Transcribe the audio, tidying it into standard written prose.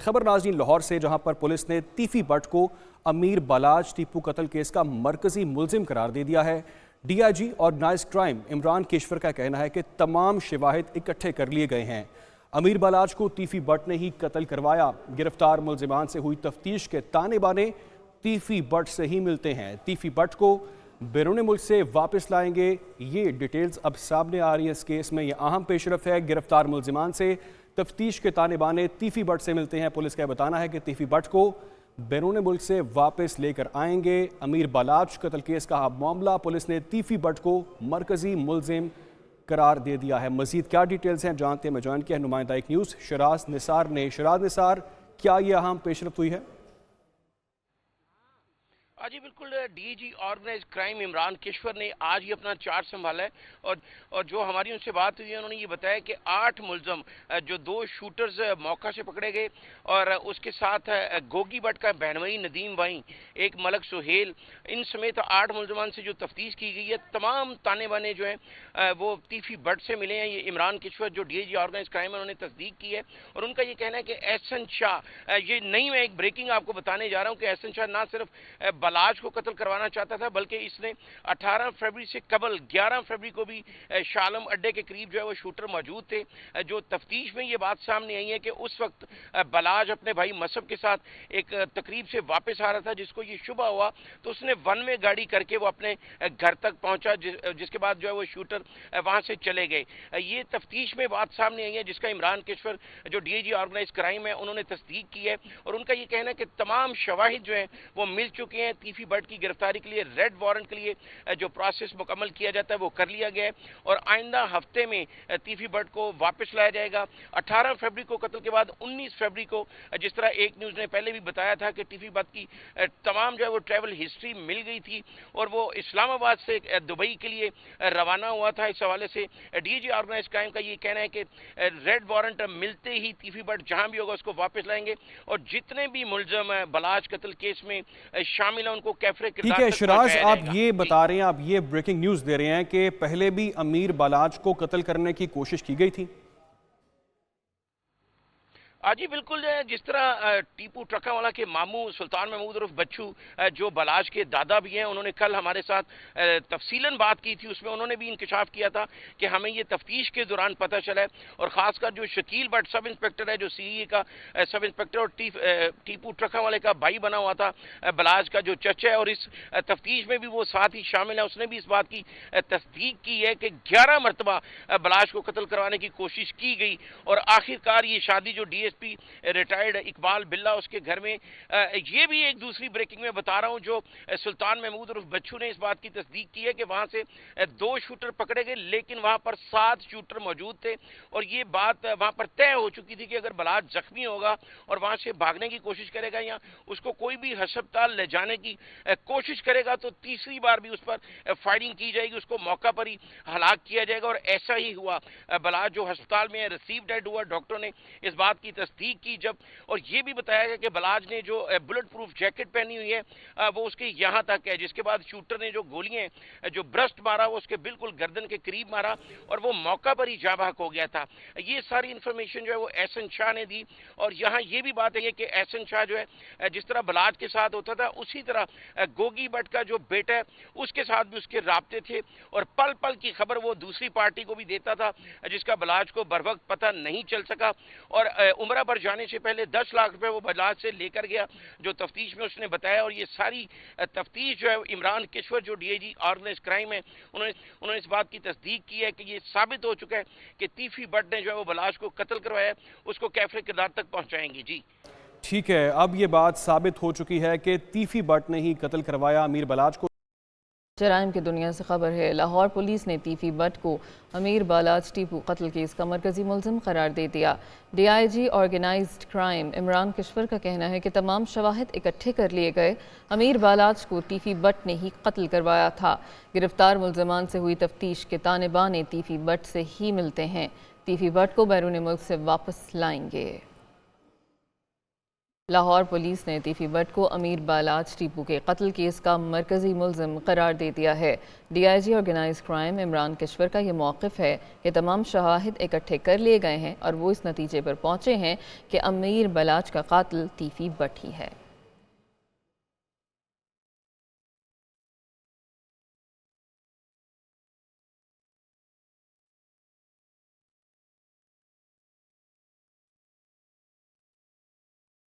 खबर नाज़रीन लाहौर से, जहां पर पुलिस ने तीफी बट को अमीर बालाज टीपू कत्ल केस का मरकजी मुलजिम करार दे दिया है। DIG organised crime Imran Keshwar का कहना है कि तमाम शवाहिद इकट्ठे कर लिए गए हैं। अमीर बालाज को तीफी बट ने ही कत्ल करवाया। गिरफ्तार मुलजिमान से हुई तफ्तीश के ताने बाने तीफी बट से ही मिलते हैं। तीफी बट को बैरून मुल्क से वापस लाएंगे, ये डिटेल्स अब सामने आ रही है। इस केस में ये अहम पेशरफ है। गिरफ्तार मुलजिमान से तफ्तीश के ताने बाने तीफी बट से मिलते हैं। पुलिस का बताना है कि तीफी बट को बैरून मुल्क से वापस लेकर आएंगे। अमीर बालाज कत्ल केस का मामला, पुलिस ने तीफी बट को मरकजी मुलजिम करार दे दिया है। मजीद क्या डिटेल्स हैं जानते हैं। मैं ज्वाइन किया नुमाइंदा एक न्यूज़ शराज निसार ने। शराज निसार, क्या ये अहम पेशरफ हुई है? जी बिल्कुल, DIG organise crime Imran Keshwar ने आज ही अपना चार्ज संभाला है और जो हमारी उनसे बात हुई है उन्होंने ये बताया कि 8 मुलजम, जो 2 शूटर्स मौका से पकड़े गए और उसके साथ गोगी बट का बहनवई नदीम वाई, एक मलक सुहेल, इन समेत 8 मुलजमान से जो तफ्तीश की गई है, तमाम ताने बाने जो हैं वो तीफी बट से मिले हैं। ये इमरान केशवर जो DIG ऑर्गेनाइज क्राइम है उन्होंने तस्दीक की है और उनका ये कहना है कि एहसन शाह, ये नहीं, मैं एक ब्रेकिंग आपको बताने जा रहा हूँ कि एहसन शाह ना सिर्फ बालाज को कत्ल करवाना चाहता था बल्कि इसने 18 फरवरी से कबल 11 फरवरी को भी शालम अड्डे के करीब जो है वो शूटर मौजूद थे। जो तफ्तीश में ये बात सामने आई है कि उस वक्त बालाज अपने भाई मसब के साथ एक तकरीब से वापस आ रहा था, जिसको ये शुबा हुआ तो उसने वन वे गाड़ी करके वो अपने घर तक पहुंचा, जिसके बाद जो है वो शूटर वहां से चले गए। ये तफ्तीश में बात सामने आई है जिसका इमरान केशवर जो DIG ऑर्गेनाइज क्राइम है उन्होंने तस्दीक की है और उनका ये कहना है कि तमाम शवाहिद जो है वो मिल चुके हैं। तीफी बट की गिरफ्तारी के लिए रेड वारंट के लिए जो प्रोसेस मुकम्मल किया जाता है वो कर लिया गया है और आइंदा हफ्ते में तीफी बट को वापस लाया जाएगा। 18 फरवरी को कत्ल के बाद 19 फरवरी को, जिस तरह एक न्यूज़ ने पहले भी बताया था कि तीफी बट की तमाम जो है वो ट्रैवल हिस्ट्री मिल गई थी और वो इस्लामाबाद से दुबई के लिए रवाना हुआ था। इस हवाले से DIG ऑर्गेनाइज क्राइम का ये कहना है कि रेड वारंट मिलते ही तीफी बट जहां भी होगा उसको वापस लाएंगे और जितने भी मुलजम बालाज कत्ल केस में शामिल हैं उनको कैफरे ठीक है शराज, आप ये बता रहे हैं, आप ये ब्रेकिंग न्यूज़ दे रहे हैं कि पहले भी अमीर बालाज को कत्ल करने की कोशिश की गई थी। जी बिल्कुल, जिस तरह टीपू ट्रकावाला के मामू सुल्तान महमूद उर्फ बच्चू जो बालाज के दादा भी हैं, उन्होंने कल हमारे साथ तफसीलन बात की थी। उसमें उन्होंने भी इंकशाफ किया था कि हमें ये तफ्तीश के दौरान पता चला है और ख़ासकर जो शकील भट्ट सब इंस्पेक्टर है, जो CE का सब इंस्पेक्टर और टीपू ट्रकावाले का भाई बना हुआ था, बालाज का जो चचा है और इस तफ्तीश में भी वो साथ ही शामिल है, उसने भी इस बात की तस्दीक की है कि 11 मरतबा बालाज को कत्ल करवाने की कोशिश की गई और आखिरकार ये शादी जो DSP रिटायर्ड इकबाल बिल्ला उसके घर में, ये भी एक दूसरी ब्रेकिंग में बता रहा हूं, जो सुल्तान महमूद उर्फ बच्चू ने इस बात की तस्दीक की है कि वहां से 2 शूटर पकड़े गए लेकिन वहां पर 7 शूटर मौजूद थे और ये बात वहां पर तय हो चुकी थी कि अगर बालाज जख्मी होगा और वहां से भागने की कोशिश करेगा या उसको कोई भी अस्पताल ले जाने की कोशिश करेगा तो तीसरी बार भी उस पर फायरिंग की जाएगी, उसको मौका पर ही हलाक किया जाएगा और ऐसा ही हुआ। बालाज जो अस्पताल में रिसीव डेड हुआ, डॉक्टर ने इस बात की तस्दीक की जब, और ये भी बताया गया कि बालाज ने जो बुलेट प्रूफ जैकेट पहनी हुई है वो उसके यहाँ तक है, जिसके बाद शूटर ने जो गोलियां जो ब्रस्ट मारा वो उसके बिल्कुल गर्दन के करीब मारा और वो मौका पर ही जाबाक हो गया था। ये सारी इंफॉर्मेशन जो है वो एहसन शाह ने दी और यहाँ ये भी बात है कि एहसन शाह जो है जिस तरह बालाज के साथ होता था उसी तरह गोगी भट्ट का जो बेटा है उसके साथ भी उसके राब्ते थे और पल पल की खबर वो दूसरी पार्टी को भी देता था जिसका बालाज को बर वक्त पता नहीं चल सका और उम्रा पर जाने से पहले 10 लाख रुपए वो बालाज से लेकर गया, जो तफ्तीश में उसने बताया। और ये सारी तफ्तीश जो है इमरान केशवर जो DIG ऑर्गेनाइज क्राइम है उन्होंने इस बात की तस्दीक की है कि ये साबित हो चुका है कि तीफी बट ने जो है वो बालाज को कत्ल करवाया, उसको कैफरे किरदार तक पहुंचाएंगी। जी ठीक है, अब ये बात साबित हो चुकी है कि तीफी बट ने ही कत्ल करवाया अमीर बालाज को। जराइम की दुनिया से खबर है। लाहौर पुलिस ने तीफी बट को अमीर बालाज टीपू कत्ल केस का मरकजी मुलजिम करार दे दिया। DIG organised crime Imran Keshwar का कहना है कि तमाम शवाहिद इकट्ठे कर लिए गए। अमीर बालाज को तीफी बट ने ही कत्ल करवाया था। गिरफ्तार मुलजमान से हुई तफ्तीश के ताने बाने तीफी बट से ही मिलते हैं। तीफी बट को बैरून मुल्क से वापस लाएंगे। لاہور پولیس نے تیفی بٹ کو امیر بالاچ ٹیپو کے قتل کیس کا مرکزی ملزم قرار دے دیا ہے۔ D I G organize crime Imran Kishwar کا یہ موقف ہے کہ تمام شواہد اکٹھے کر لیے گئے ہیں اور وہ اس نتیجے پر پہنچے ہیں کہ امیر بالاچ کا قاتل تیفی بٹ ہی ہے۔